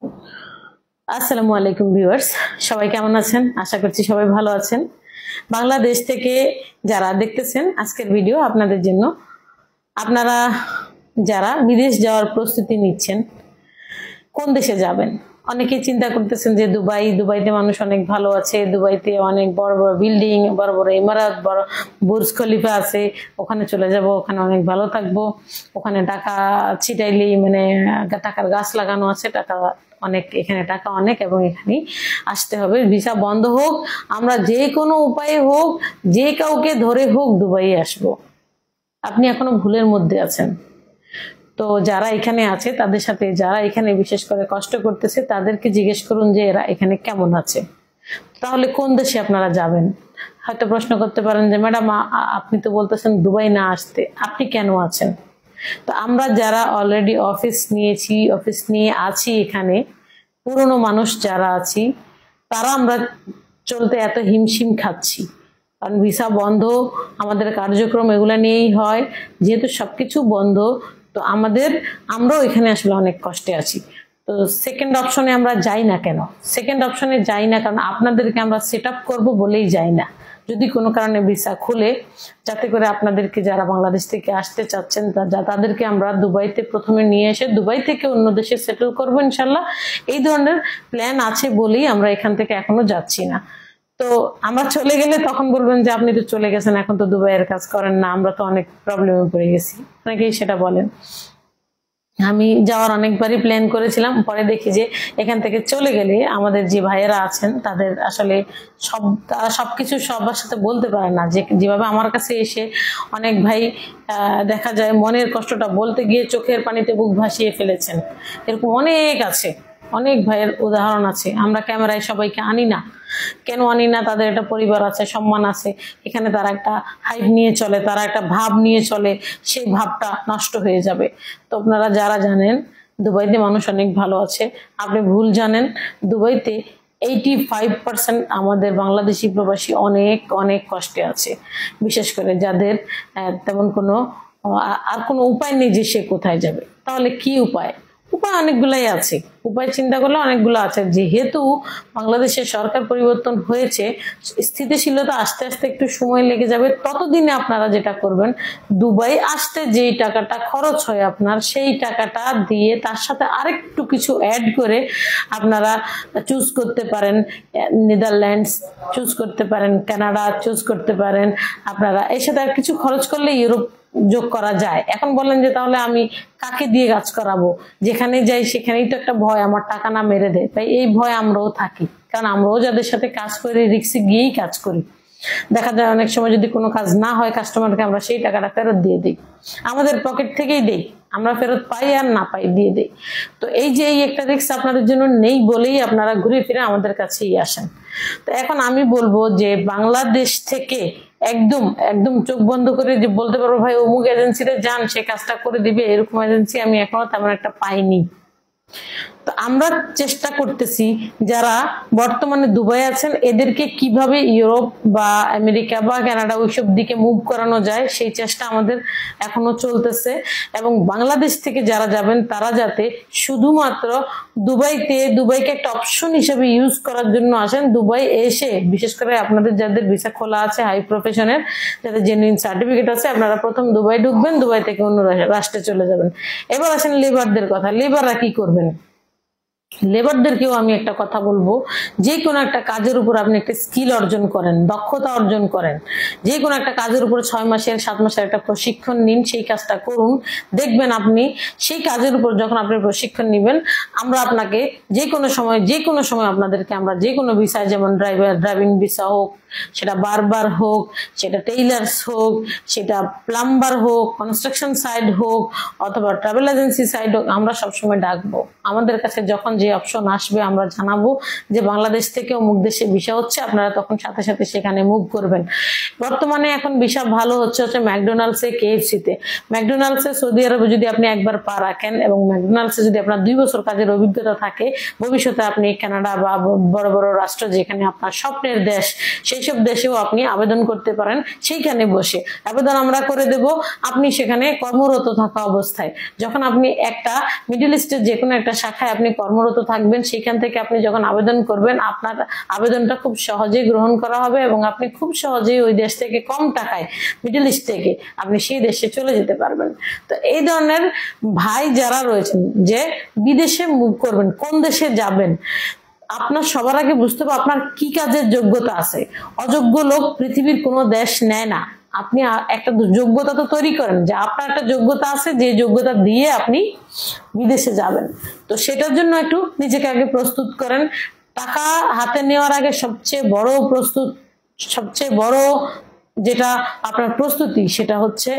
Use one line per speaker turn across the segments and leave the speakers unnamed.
আসসালামু আলাইকুম ভিউয়ার্স, সবাই কেমন আছেন? আশা করছি সবাই ভালো আছেন। বাংলাদেশ থেকে যারা দেখতেছেন আজকের ভিডিও আপনাদের জন্য। আপনারা যারা বিদেশ যাওয়ার প্রস্তুতি নিচ্ছেন, কোন দেশে যাবেন? অনেকেই চিন্তা করতেছেন যে দুবাইতে মানুষ অনেক ভালো আছে, দুবাইতে অনেক বড় বড় বিল্ডিং, বড় বড় ইমারত, বড় বুর্জ খলিফা আছে, ওখানে চলে যাব, ওখানে অনেক ভালো থাকবো, ওখানে টাকা ছিটাইলেই মানে টাকার গাছ লাগানো আছে, টাকা অনেক, এখানে টাকা অনেক এবং এখানে আসতে হবে। ভিসা বন্ধ হোক, আমরা যে কোনো উপায়ে হোক, যে কাউকে ধরে হোক দুবাই আসবো। আপনি এখনো ভুলের মধ্যে আছেন। তো যারা এখানে আছে তাদের সাথে, যারা এখানে বিশেষ করে কষ্ট করতেছে তাদেরকে জিজ্ঞেস করুন যে এরা এখানে কেমন আছে, তাহলে কোন দেশে আপনারা যাবেন। হয়তো প্রশ্ন করতে পারেন যে ম্যাডাম আপনি তো বলতেছেন দুবাই না আসতে, আপনি কেন আছেন? তো আমরা যারা অলরেডি অফিস নিয়ে আছি এখানে, পুরনো মানুষ যারা আছি, তারা আমরা চলতে এত হিমশিম খাচ্ছি কারণ ভিসা বন্ধ, আমাদের কার্যক্রম এগুলা নিয়েই হয়, যেহেতু সবকিছু বন্ধ। তো আমরাও এখানে আসলে অনেক কষ্টে আছি। তো সেকেন্ড অপশনে আমরা যাই না কেন? সেকেন্ড অপশনে যাই না কারণ আপনাদেরকে আমরা সেট আপ করবো বলেই যাই না। যদি কোনো কারণে ভিসা খুলে, যাতে করে আপনাদেরকে, যারা বাংলাদেশ থেকে আসতে চাচ্ছেন তাদেরকে আমরা দুবাইতে প্রথমে নিয়ে এসে দুবাই থেকে অন্য দেশে সেটেল করবো ইনশাল্লাহ। এই ধরনের প্ল্যান আছে বলেই আমরা এখান থেকে এখনো যাচ্ছি না। তো আমরা চলে গেলে তখন বলবেন যে আপনি তো চলে গেছেন, এখন তো দুবাইয়ের কাজ করেন না, আমরা তো অনেক প্রবলেমে পড়ে গেছি, অনেকেই সেটা বলেন। আমি যাওয়ার অনেকবারই প্ল্যান করেছিলাম, পরে দেখি যে এখান থেকে চলে গেলে আমাদের যে ভাইয়েরা আছেন তাদের আসলে তারা সবকিছু সবার সাথে বলতে পারে না। যেভাবে আমার কাছে এসে অনেক ভাই দেখা যায় মনের কষ্টটা বলতে গিয়ে চোখের পানিতে বুক ভাসিয়ে ফেলেছেন, এরকম অনেক আছে, অনেক ভাইয়ের উদাহরণ আছে। আমরা ক্যামেরায় সবাইকে আনি না, কেন আনি না? তাদের একটা পরিবার আছে, সম্মান আছে, এখানে তারা একটা হাইপ নিয়ে চলে, তারা একটা ভাব নিয়ে চলে, সেই ভাবটা নষ্ট হয়ে যাবে। তো আপনারা যারা জানেন দুবাইতে মানুষ অনেক ভালো আছে, আপনি ভুল জানেন। দুবাইতে 85% আমাদের বাংলাদেশি প্রবাসী অনেক অনেক কষ্টে আছে, বিশেষ করে যাদের তেমন কোনো উপায় নেই যে সে কোথায় যাবে। তাহলে কি উপায়? উপায় অনেকগুলাই আছে, উপায় চিন্তা করলে অনেকগুলো আছে। যেহেতু বাংলাদেশের সরকার পরিবর্তন হয়েছে, স্থিতিশীলতা আস্তে আস্তে একটু সময় লেগে যাবে। ততদিনে আপনারা যেটা করবেন, দুবাই আসতে যেই টাকাটা খরচ হয় আপনার, সেই টাকাটা দিয়ে তার সাথে আরেকটু কিছু অ্যাড করে আপনারা চুজ করতে পারেন নেদারল্যান্ডস, চুজ করতে পারেন কানাডা, চুজ করতে পারেন। আপনারা এর সাথে আর কিছু খরচ করলে ইউরোপ যোগ করা যায়। এখন বলেন যে তাহলে আমি কাকে দিয়ে কাজ করাবো? যেখানে যাই সেখানেই তো একটা ভয়, আমার টাকা না মেরে দেয়। তাই এই ভয় আমরাও থাকি, কারণ আমরাও যাদের সাথে কাজ করি রিক্সে গিয়েই কাজ করি। দেখা যায় অনেক সময় যদি কোনো কাজ না হয়, কাস্টমারকে আমরা সেই টাকাটা ফেরত দিয়ে দিই, আমাদের পকেট থেকেই দেই, আমরা ফেরত পাই আর না পাই দিয়ে দেই। তো এই যে এই একটা রিক্স আপনাদের জন্য নেই বলেই আপনারা ঘুরে ফিরে আমাদের কাছেই আসেন। তো এখন আমি বলবো যে বাংলাদেশ থেকে একদম একদম চোখ বন্ধ করে যে বলতে পারবো ভাই অমুক এজেন্সিতে যান, সে কাজটা করে দিবে, এরকম এজেন্সি আমি এখনো তেমন একটা পাইনি। তো আমরা চেষ্টা করতেছি যারা বর্তমানে দুবাই আছেন এদেরকে কিভাবে ইউরোপ বা আমেরিকা বা কানাডা ওইসব দিকে মুভ করানো যায়, সেই চেষ্টা আমাদের এখনো চলতেছে। এবং বাংলাদেশ থেকে যারা যাবেন তারা যাতে শুধুমাত্র দুবাইকে একটা অপশন হিসেবে ইউজ করার জন্য আসেন। দুবাই এসে বিশেষ করে আপনাদের যাদের ভিসা খোলা আছে হাই প্রফেশনের, যাদের জেনুইন সার্টিফিকেট আছে, আপনারা প্রথম দুবাই ঢুকবেন, দুবাই থেকে অন্য রাষ্ট্রে চলে যাবেন। এবার আসেন লেবারদের কথা, লেবাররা কি করবেন? লেবারদেরকেও আমি একটা কথা বলবো, যে কোনো একটা কাজের উপর আপনি একটা স্কিল অর্জন করেন, দক্ষতা অর্জন করেন, যে কোনো একটা কাজের উপর 6 মাসের 7 মাসের একটা প্রশিক্ষণ নিন, সেই কাজটা করুন। দেখবেন আপনি সেই কাজের উপর যখন আপনি প্রশিক্ষণ নেবেন, আমরা আপনাকে যে কোনো সময় আপনাদেরকে আমরা যে কোনো ভিসায়, যেমন ড্রাইভিং ভিসা হোক, সেটা বারবার হোক, সেটা টেইলার্স হোক, সেটা প্লাম্বার হোক, কনস্ট্রাকশন সাইড হোক, অথবা ট্রাভেল এজেন্সি সাইড হোক, আমরা সবসময় ডাকবো। আমাদের কাছে যখন যে অপশন আসবে আমরা জানাবো যে বাংলাদেশ থেকে অমুক দেশে ভিসা হচ্ছে, আপনারা তখন সাথে সাথে সেখানে মুভ করবেন। বর্তমানে এখন ভিসা ভালো হচ্ছে ম্যাকডোনাল্ডসে, কেএফসিতে। ম্যাকডোনাল্ডসে সৌদি আরবে যদি আপনি একবার পা রাখেন এবং ম্যাকডোনাল্ডসে যদি আপনার 2 বছর কাজের অভিজ্ঞতা থাকে, ভবিষ্যতে আপনি কানাডা বা বড় বড় রাষ্ট্র যেখানে আপনার স্বপ্নের দেশ, সেই ওইসব দেশেও আপনি আবেদন করতে পারেন সেইখানে বসে। আবেদন আমরা করে দেব, আপনি সেখানে কর্মরত থাকা অবস্থায়, যখন আপনি একটা মিডল ইস্টের যে কোনো একটা শাখায় আপনি কর্মরত থাকবেন, সেখান থেকে আপনি যখন আবেদন করবেন আপনার আবেদনটা খুব সহজেই গ্রহণ করা হবে এবং আপনি খুব সহজেই ওই দেশ থেকে কম টাকায় মিডল ইস্ট থেকে আপনি সেই দেশে চলে যেতে পারবেন। তো এই ধরনের ভাই যারা রয়েছেন যে বিদেশে মুভ করবেন, কোন দেশে যাবেন, আপনার সবার আগে বুঝতে হবে আপনার কি কাজের যোগ্যতা আছে। অযোগ্য লোক পৃথিবীর কোনো দেশ নেয় না। আপনি একটা যোগ্যতা তো তৈরি করেন যে আপনার একটা যোগ্যতা আছে, যে যোগ্যতা দিয়ে আপনি বিদেশে যাবেন। তো সেটার জন্য একটু নিজেকে আগে প্রস্তুত করেন। টাকা হাতে নেওয়ার আগে সবচেয়ে বড় যেটা আপনার প্রস্তুতি, সেটা হচ্ছে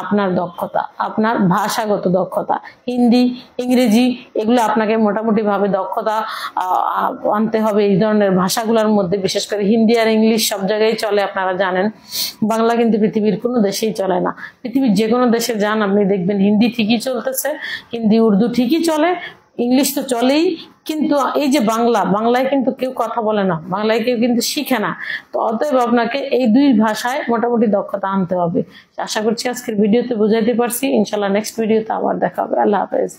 আপনার দক্ষতা, আপনার ভাষাগত দক্ষতা। হিন্দি, ইংরেজি এগুলো আপনাকে মোটামুটি ভাবে দক্ষতা আনতে হবে। এই ধরনের ভাষাগুলোর মধ্যে বিশেষ করে হিন্দি আর ইংলিশ সব জায়গায় চলে, আপনারা জানেন। বাংলা কিন্তু পৃথিবীর কোনো দেশেই চলে না। পৃথিবীর যে কোনো দেশে যান আপনি দেখবেন হিন্দি ঠিকই চলতেছে, হিন্দি উর্দু ঠিকই চলে, ইংলিশ তো চলেই, কিন্তু এই যে বাংলায় কিন্তু কেউ কথা বলে না, বাংলায় কেউ কিন্তু শিখে না। তো অতএব আপনাকে এই দুই ভাষায় মোটামুটি দক্ষতা আনতে হবে। আশা করছি আজকের ভিডিওতে বুঝাইতে পারছি। ইনশাল্লাহ নেক্সট ভিডিওতে আবার দেখা হবে। আল্লাহ হাফেজ।